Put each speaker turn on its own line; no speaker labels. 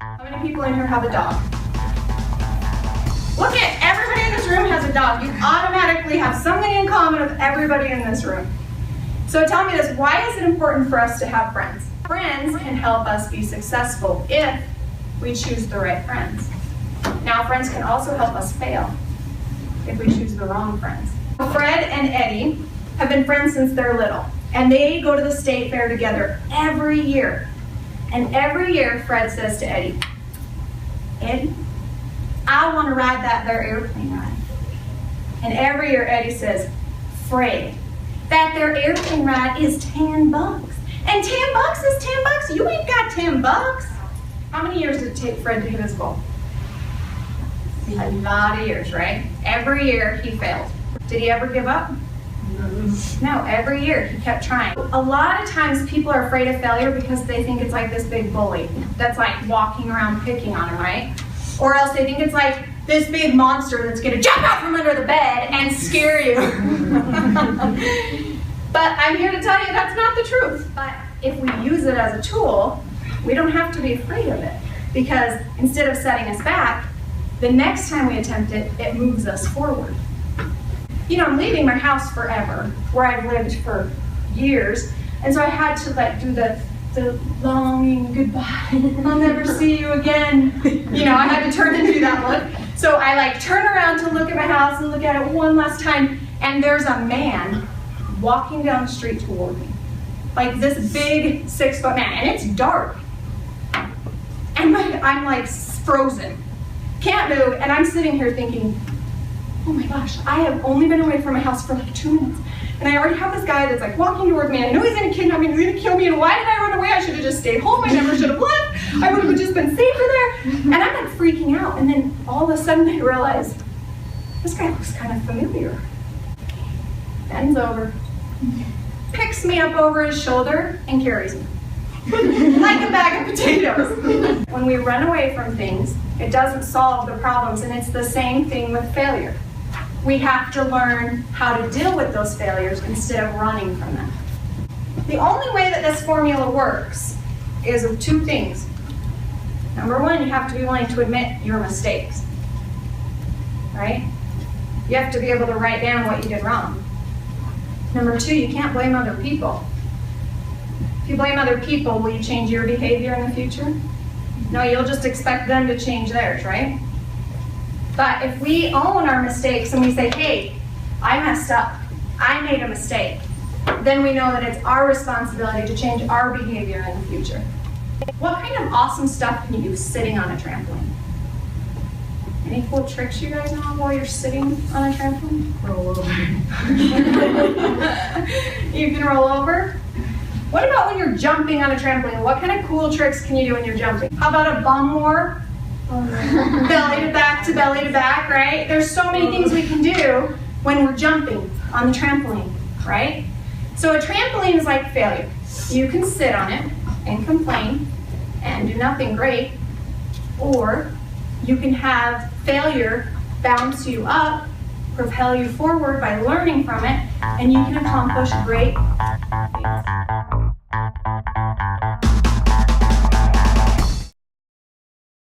How many people in here have a dog? Look at everybody in this room has a dog. You automatically have something in common with everybody in this room. So tell me this, why is it important for us to have friends? Friends can help us be successful if we choose the right friends. Now, friends can also help us fail if we choose the wrong friends. Fred and Eddie have been friends since they're little, and they go to the state fair together every year. And every year, Fred says to Eddie, Eddie, I want to ride that there airplane ride. And every year, Eddie says, Fred, that there airplane ride is $10. And $10 is $10. You ain't got $10. How many years did it take Fred to hit his goal? A lot of years, right? Every year he failed. Did he ever give up? No, every year he kept trying. A lot of times people are afraid of failure because they think it's like this big bully that's like walking around picking on them, right? Or else they think it's like this big monster that's gonna jump out from under the bed and scare you. But I'm here to tell you that's not the truth. But if we use it as a tool, we don't have to be afraid of it. Because instead of setting us back, the next time we attempt it, it moves us forward. You know, I'm leaving my house forever, where I've lived for years, and so I had to like do the longing goodbye, I'll never see you again. You know, I had to turn and do that look. So I like turn around to look at my house and look at it one last time, and there's a man walking down the street toward me. Like this big 6-foot man, and it's dark. And I'm like frozen, can't move, and I'm sitting here thinking, oh my gosh, I have only been away from my house for like 2 minutes. And I already have this guy that's like walking toward me. I know he's gonna kidnap me, he's gonna kill me, and why did I run away? I should have just stayed home, I never should have left. I would have just been safer there. And I'm like freaking out, and then all of a sudden I realize, this guy looks kind of familiar. Bends over, picks me up over his shoulder, and carries me. Like a bag of potatoes. When we run away from things, it doesn't solve the problems, and it's the same thing with failure. We have to learn how to deal with those failures instead of running from them. The only way that this formula works is with 2 things. Number 1, you have to be willing to admit your mistakes, right? You have to be able to write down what you did wrong. Number 2, you can't blame other people. If you blame other people, will you change your behavior in the future? No, you'll just expect them to change theirs, right? But if we own our mistakes and we say, hey, I messed up, I made a mistake, then we know that it's our responsibility to change our behavior in the future. What kind of awesome stuff can you do sitting on a trampoline? Any cool tricks you guys know while you're sitting on a trampoline? Roll over. You can roll over? What about when you're jumping on a trampoline? What kind of cool tricks can you do when you're jumping? How about a bum war? Belly to back, right? There's so many things we can do when we're jumping on the trampoline, right? So a trampoline is like failure. You can sit on it and complain and do nothing great, or you can have failure bounce you up, propel you forward by learning from it, and you can accomplish great things.